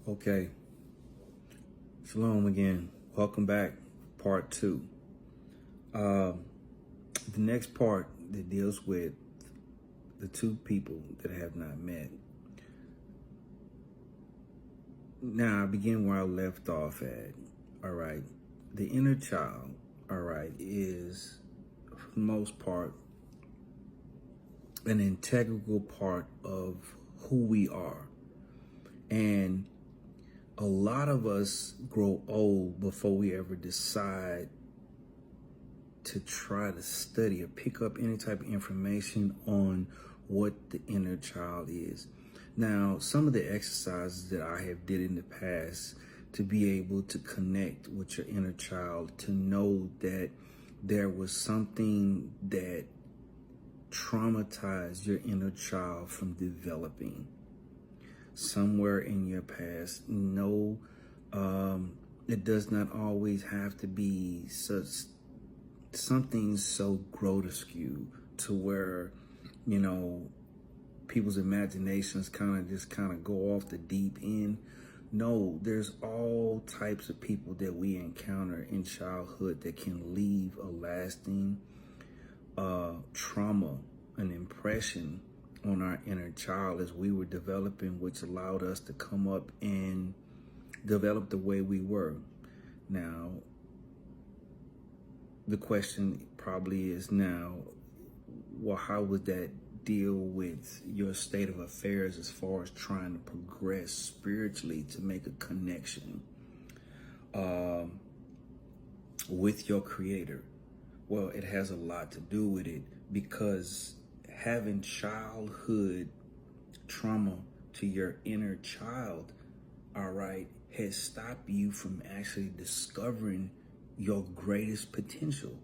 Okay, shalom again. Welcome back, part two. The next part that deals with the two people that I have not met. Now, I begin where I left off at. All right, the inner child, all right, is for the most part an integral part of who we are. And a lot of us grow old before we ever decide to try to study or pick up any type of information on what the inner child is. Now, some of the exercises that I have did in the past to be able to connect with your inner child, to know that there was something that traumatized your inner child from developing somewhere in your past. No, it does not always have to be something so grotesque to where, people's imaginations kind of go off the deep end. No, there's all types of people that we encounter in childhood that can leave a lasting trauma, an impression on our inner child as we were developing, which allowed us to come up and develop the way we were. Now, the question probably is now, well, how would that deal with your state of affairs as far as trying to progress spiritually to make a connection with your creator? Well, it has a lot to do with it, because having childhood trauma to your inner child, all right, has stopped you from actually discovering your greatest potential.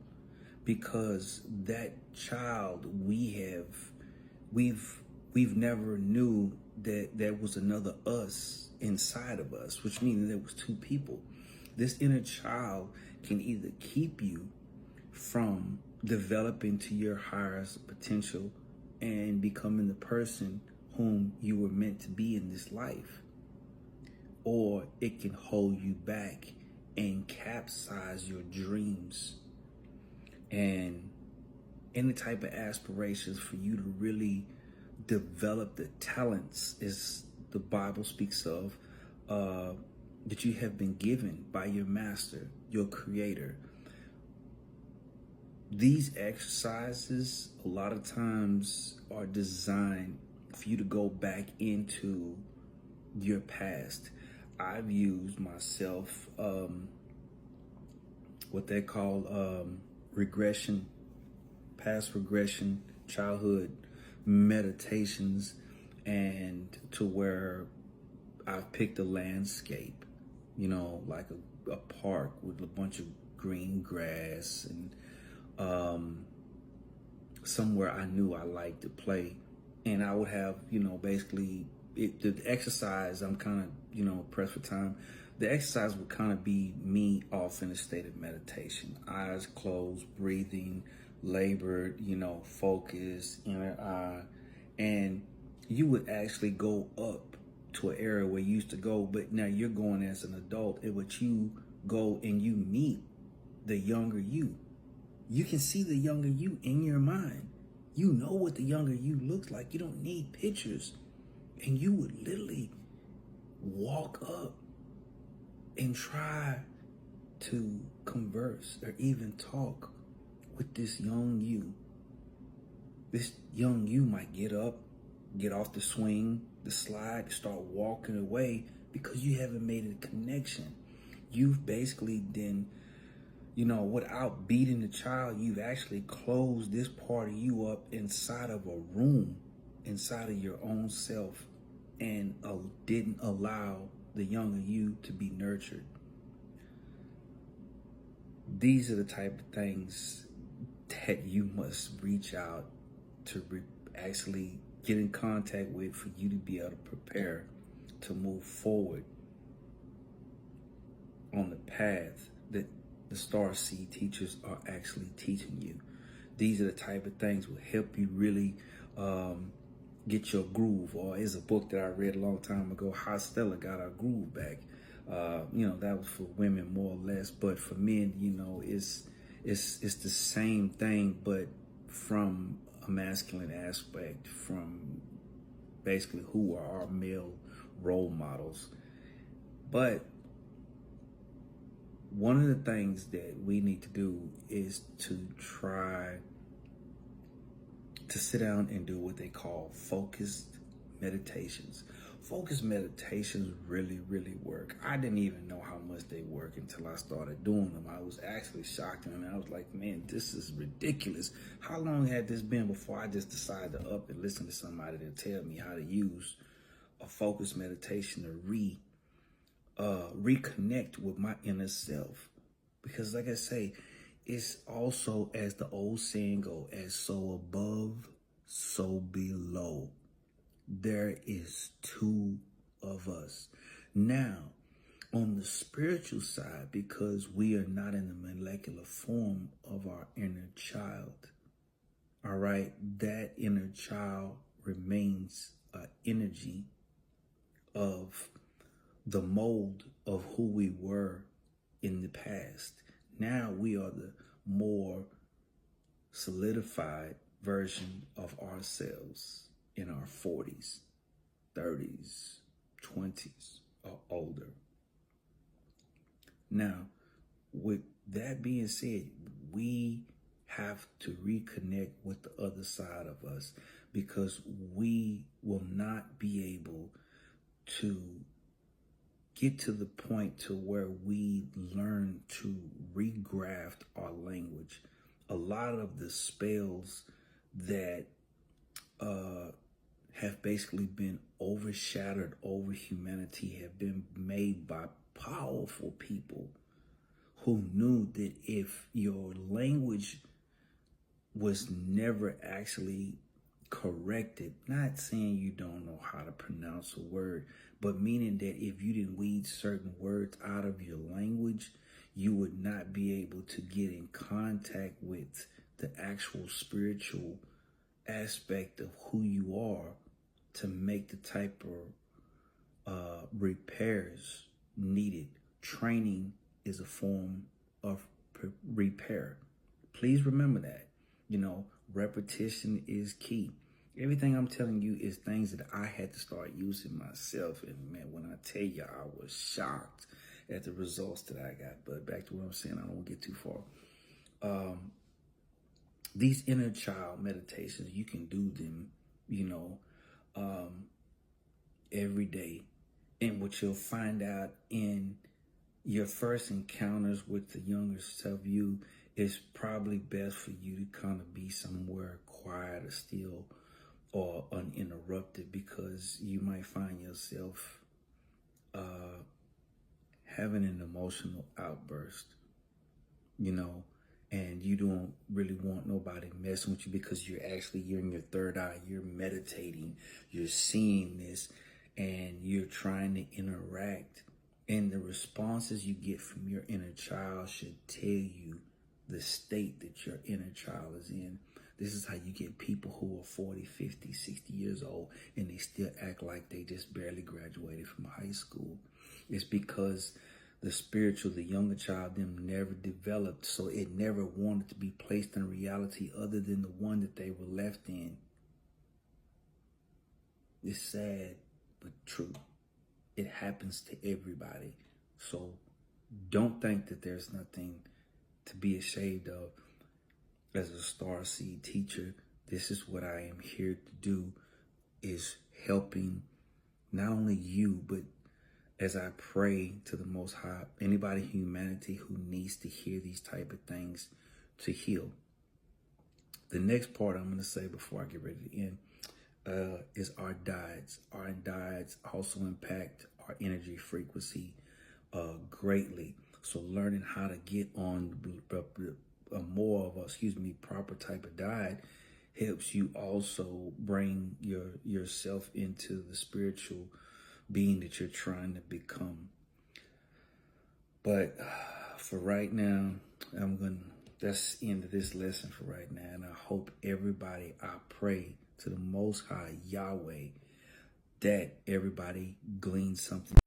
Because that child we've never knew that there was another us inside of us, which means there was two people. This inner child can either keep you from developing to your highest potential and becoming the person whom you were meant to be in this life, or it can hold you back and capsize your dreams and any type of aspirations for you to really develop the talents, as the Bible speaks of, that you have been given by your master, your creator. These exercises a lot of times are designed for you to go back into your past. I've used myself what they call regression, past regression, childhood meditations, and to where I've picked a landscape, like a park with a bunch of green grass and somewhere I knew I liked to play. And I would have, basically the exercise, I'm kind of, pressed for time. The exercise would kind of be me off in a state of meditation, eyes closed, breathing, labored, focus, inner eye. And you would actually go up to an area where you used to go, but now you're going as an adult, in which you go and you meet the younger you. You can see the younger you in your mind. You know what the younger you looks like. You don't need pictures. And you would literally walk up and try to converse or even talk with this young you. This young you might get up, get off the swing, the slide, start walking away because you haven't made a connection. You've basically then, without beating the child, you've actually closed this part of you up inside of a room, inside of your own self, and didn't allow the younger you to be nurtured. These are the type of things that you must reach out to actually get in contact with for you to be able to prepare to move forward on the path that the Star Seed teachers are actually teaching you. These are the type of things will help you really get your groove, or is a book that I read a long time ago, How Stella Got Our Groove Back. That was for women more or less, but for men, it's the same thing, but from a masculine aspect, from basically who are our male role models. But one of the things that we need to do is to try to sit down and do what they call focused meditations. Focused meditations really, really work. I didn't even know how much they work until I started doing them. I was actually shocked, and I was like, man, this is ridiculous. How long had this been before I just decided to up and listen to somebody to tell me how to use a focused meditation to reconnect with my inner self? Because like I say, it's also, as the old saying go, as so above, so below. There is two of us. Now, on the spiritual side, because we are not in the molecular form of our inner child, all right, that inner child remains an energy of the mold of who we were in the past. Now we are the more solidified version of ourselves in our 40s, 30s, 20s, or older. Now, with that being said, we have to reconnect with the other side of us, because we will not be able to get to the point to where we learn to regraft our language. A lot of the spells that have basically been overshadowed over humanity have been made by powerful people who knew that if your language was never actually corrected, not saying you don't know how to pronounce a word, but meaning that if you didn't weed certain words out of your language, you would not be able to get in contact with the actual spiritual aspect of who you are to make the type of repairs needed. Training is a form of repair. Please remember that. Repetition is key. Everything I'm telling you is things that I had to start using myself. And man, when I tell you, I was shocked at the results that I got. But back to what I'm saying, I don't want to get too far. These inner child meditations, you can do them, every day. And what you'll find out in your first encounters with the younger self you, it's probably best for you to kind of be somewhere quiet or still or uninterrupted, because you might find yourself having an emotional outburst, and you don't really want nobody messing with you, because you're in your third eye, you're meditating, you're seeing this, and you're trying to interact. And the responses you get from your inner child should tell you the state that your inner child is in. This is how you get people who are 40, 50, 60 years old and they still act like they just barely graduated from high school. It's because the younger child, them never developed, so it never wanted to be placed in reality other than the one that they were left in. It's sad, but true. It happens to everybody. So don't think that there's nothing to be ashamed of. As a Starseed teacher, this is what I am here to do, is helping not only you, but as I pray to the Most High, anybody in humanity who needs to hear these type of things to heal. The next part I'm going to say before I get ready to end is our dyads. Our dyads also impact our energy frequency greatly. So learning how to get on proper type of diet helps you also bring yourself into the spiritual being that you're trying to become. But for right now, that's the end of this lesson for right now. And I hope everybody, I pray to the Most High Yahweh that everybody gleans something